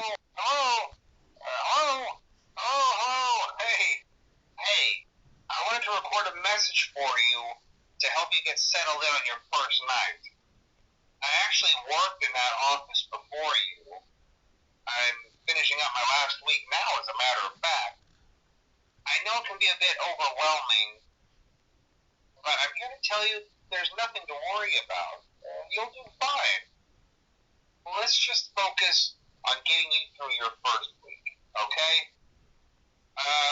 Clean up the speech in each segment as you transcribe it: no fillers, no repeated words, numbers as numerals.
Hello? Hello? Hello? Hey. I wanted to record a message for you to help you get settled in on your first night. I actually worked in that office before you. I'm finishing up my last week now, as a matter of fact. I know it can be a bit overwhelming, but I'm here to tell you there's nothing to worry about. You'll do fine. Let's just focus on getting you through your first week, okay?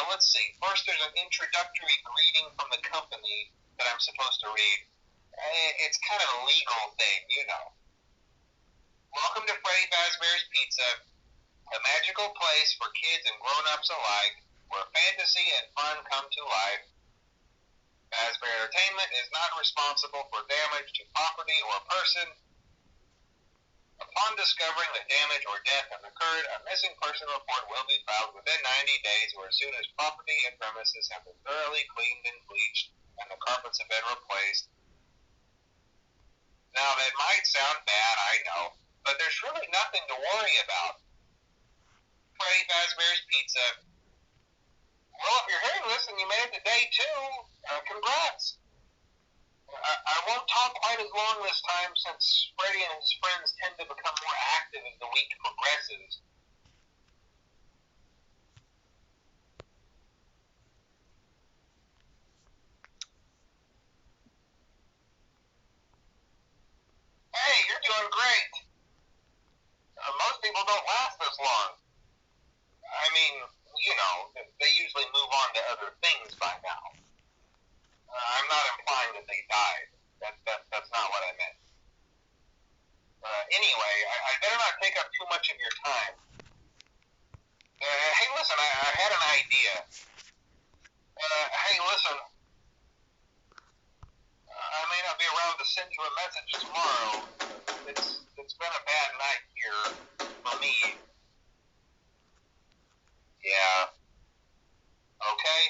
Let's see. First, there's an introductory greeting from the company that I'm supposed to read. It's kind of a legal thing, you know. Welcome to Freddy Fazbear's Pizza, a magical place for kids and grown-ups alike, where fantasy and fun come to life. Fazbear Entertainment is not responsible for damage to property or person. Upon discovering that damage or death has occurred, a missing person report will be filed within 90 days or as soon as property and premises have been thoroughly cleaned and bleached and the carpets have been replaced. Now, that might sound bad, I know, but there's really nothing to worry about. Freddy Fazbear's Pizza. Well, if you're hearing this and you made it to day 2, congrats. I won't talk quite as long this time since Freddy and his friends tend to become more active as the week progresses. Hey, you're doing great. Most people don't last this long. I mean, you know, they usually move on to other things by now. I'm not implying that they died. That's not what I meant. Anyway, I better not take up too much of your time. Hey, listen, I had an idea. Hey, listen. I may not be around to send you a message tomorrow. It's been a bad night here for me. Yeah. Okay?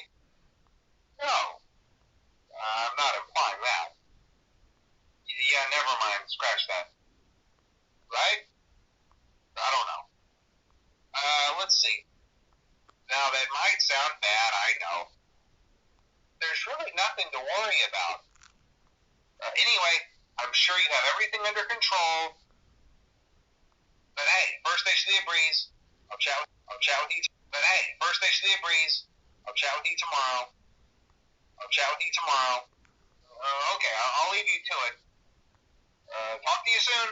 No. I'm not implying that. Yeah, never mind. Scratch that. Right? I don't know. Let's see. Now, that might sound bad, I know. There's really nothing to worry about. Anyway, I'm sure you have everything under control. But hey, first station of the breeze. I'll chat with you. But hey, first station of the breeze. I'll chat with you tomorrow. Okay, I'll leave you to it. Talk to you soon.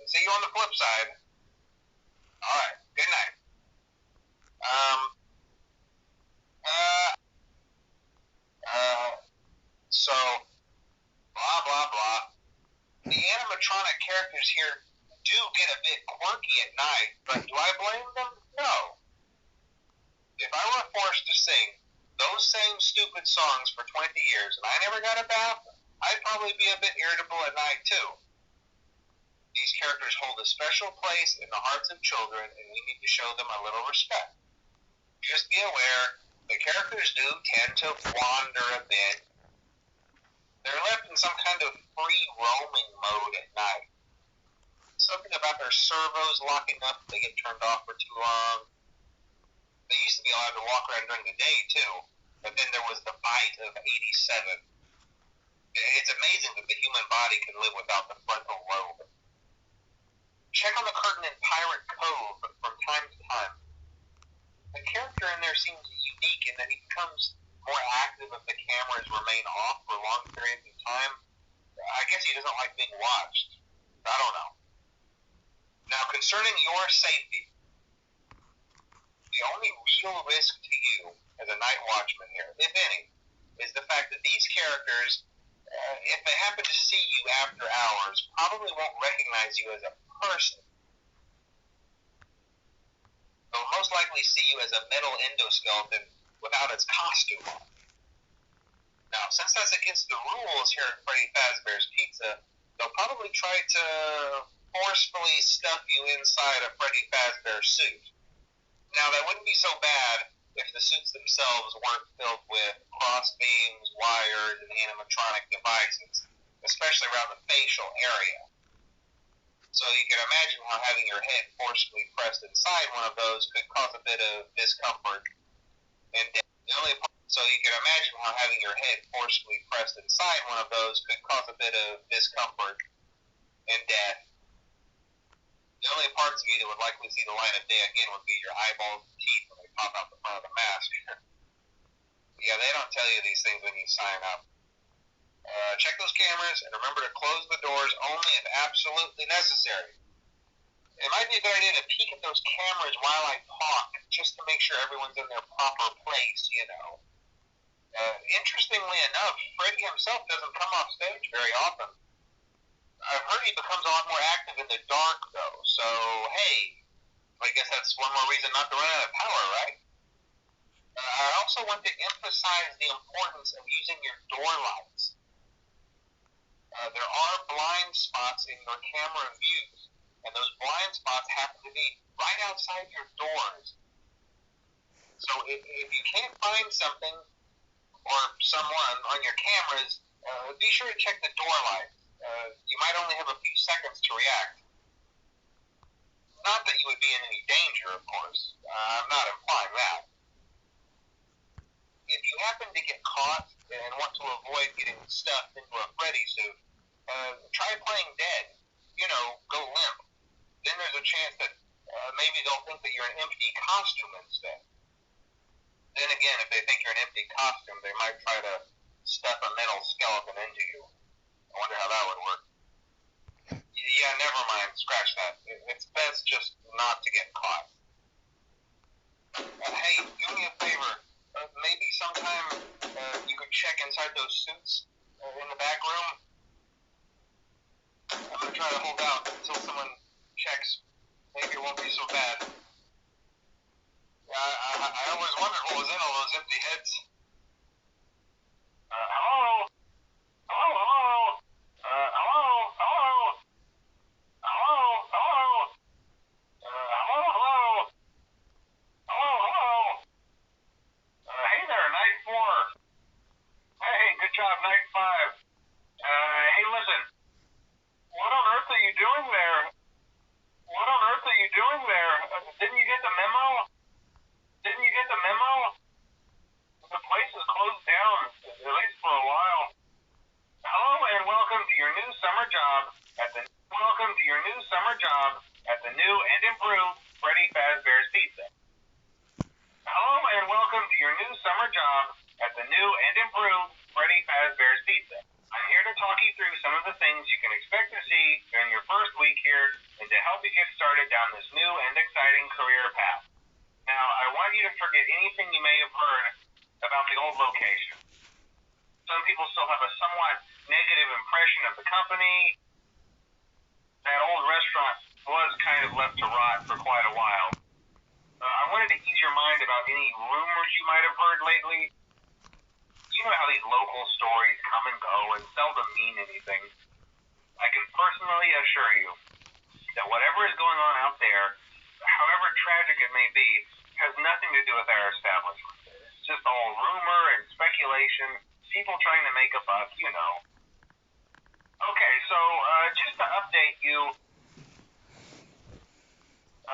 See you on the flip side. All right. Good night. So, blah, blah, blah. The animatronic characters here do get a bit quirky at night, but do I blame them? No. If I were forced to sing those same stupid songs for 20 years and I never got a bath, I'd probably be a bit irritable at night, too. These characters hold a special place in the hearts of children, and we need to show them a little respect. Just be aware, the characters do tend to wander a bit. They're left in some kind of free roaming mode at night. Something about their servos locking up if they get turned off for too long. They used to be allowed to walk around during the day, too, but then there was the bite of 87. It's amazing that the human body can live without the frontal lobe. Check on the curtain in Pirate Cove from time to time. The character in there seems unique in that he becomes more active if the cameras remain off for long periods of time. I guess he doesn't like being watched. I don't know. Now, concerning your safety, the only real risk to you as a night watchman here, if any, is the fact that these characters, if they happen to see you after hours, probably won't recognize you as a person. They'll most likely see you as a metal endoskeleton without its costume on. Now, since that's against the rules here at Freddy Fazbear's Pizza, they'll probably try to forcefully stuff you inside a Freddy Fazbear suit. Now, that wouldn't be so bad if the suits themselves weren't filled with crossbeams, wires, and animatronic devices, especially around the facial area. So you can imagine how having your head forcibly pressed inside one of those could cause a bit of discomfort and death. So you can imagine how having your head forcibly pressed inside one of those could cause a bit of discomfort and death. The only parts of you that would likely see the light of day again would be your eyeballs and teeth when they pop out the front of the mask. Yeah, they don't tell you these things when you sign up. Check those cameras and remember to close the doors only if absolutely necessary. It might be a good idea to peek at those cameras while I talk, just to make sure everyone's in their proper place, you know. Interestingly enough, Freddy himself doesn't come off stage very often. I've heard he becomes a lot more active in the dark, though, so, hey, I guess that's one more reason not to run out of power, right? I also want to emphasize the importance of using your door lights. There are blind spots in your camera views, and those blind spots happen to be right outside your doors. So if you can't find something or someone on your cameras, be sure to check the door lights. You might only have a few seconds to react. Not that you would be in any danger, of course. I'm not implying that. If you happen to get caught and want to avoid getting stuffed into a Freddy suit, try playing dead. You know, go limp. Then there's a chance that maybe they'll think that you're an empty costume instead. Then again, if they think you're an empty costume, they might try to stuff a metal skeleton into you. I wonder how that would work. Yeah, never mind. Scratch that. It's best just not to get caught. Hey, do me a favor. Maybe sometime you could check inside those suits in the back room. I'm going to try to hold out until someone checks. Maybe it won't be so bad. I always wondered what was in all those empty heads. Hello? Hello, hello? Hello? Hello? Hello? Hello? Hello, hello? Hello, hello? Hey there, Night 4. Hey, good job, Night 5. Hey, listen. What on earth are you doing there? What on earth are you doing there? Didn't you get the memo? Didn't you get the memo? The place is closed down, at least for a while. Hello and welcome to your new summer job at the new and improved Freddy Fazbear's Pizza. Hello and welcome to your new summer job at the new and improved Freddy Fazbear's Pizza. I'm here to talk you through some of the things you can expect to see during your first week here and to help you get started down this new and exciting career path. Now, I want you to forget anything you may have heard about the old location. Some people still have a somewhat negative impression of the company. That old restaurant was kind of left to rot for quite a while. I wanted to ease your mind about any rumors you might have heard lately. You know how these local stories come and go and seldom mean anything. I can personally assure you that whatever is going on out there, however tragic it may be, has nothing to do with our establishment. It's just all rumor and speculation, people trying to make a buck, you know. Okay, so just to update you,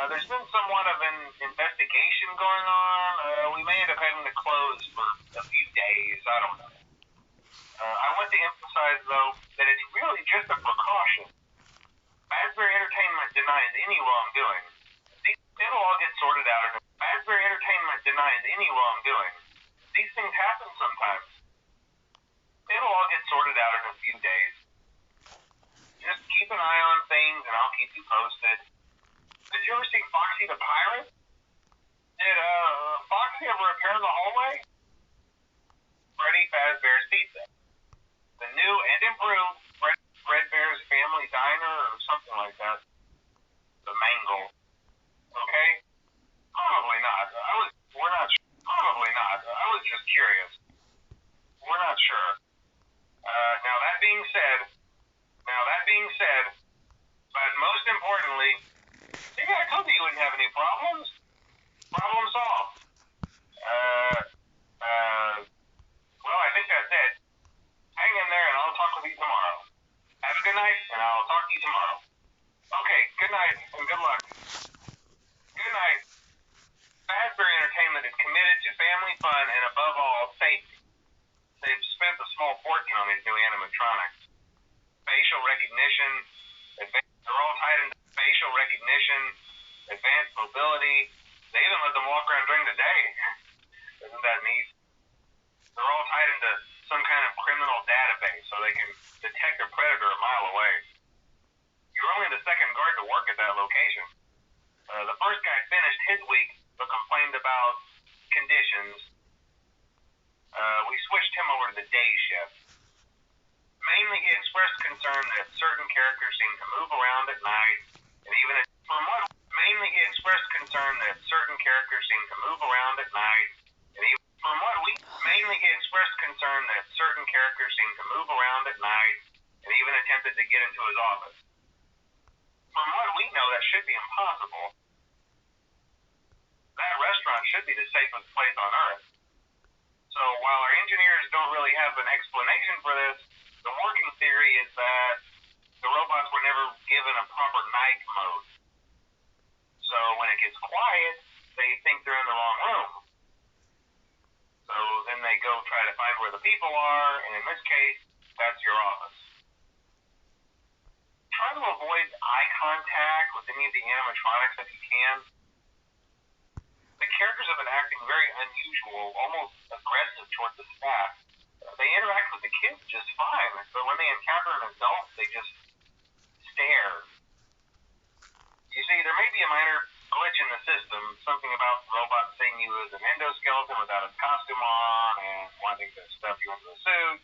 there's been somewhat of an investigation going on. We may end up having to close for a few days, I don't know. I want to emphasize, though, that it's really just a precaution. Fazbear Entertainment denies any wrongdoing. It'll all get sorted out. Fazbear Entertainment denies any wrongdoing. These things happen sometimes. It'll all get sorted out in a few days. Just keep an eye on things, and I'll keep you posted. Did you ever see Foxy the Pirate? Did Foxy ever appear in the hallway? Freddy Fazbear's Pizza. The new and improved Fredbear's Family Diner or something like that. The Mangle. Okay? Probably not. We're not sure. Probably not. I was just curious. We're not sure. Now that being said, but most importantly, see, I told you wouldn't have any problems. Problem solved. Well, I think that's it. Hang in there and I'll talk with you tomorrow. Have a good night and I'll talk to you tomorrow. Okay, to family fun and, above all, safety. They've spent a small fortune on these new animatronics. Facial recognition, they're all tied into facial recognition, advanced mobility. They even let them walk around during the day. Isn't that neat? They're all tied into some kind of criminal database so they can detect a predator a mile away. You're only the second guard to work at that location. The first guy finished his week but complained about conditions. We switched him over to the day shift. Mainly he expressed concern that certain characters seem to move around at night, and even mainly he expressed concern that certain characters seem to move around at night, and even mainly he expressed concern that certain characters seem to move around at night, and even attempted to get into his office. From what we know, that should be impossible. That restaurant should be the safest place on Earth. So while our engineers don't really have an explanation for this, the working theory is that the robots were never given a proper night mode. So when it gets quiet, they think they're in the wrong room. So then they go try to find where the people are, and in this case, that's your office. Try to avoid eye contact with any of the animatronics if you can. The characters have been acting very unusual, almost aggressive toward the staff. They interact with the kids just fine, but when they encounter an adult, they just stare. You see, there may be a minor glitch in the system, something about the robot seeing you as an endoskeleton without a costume on and wanting to stuff you into a suit.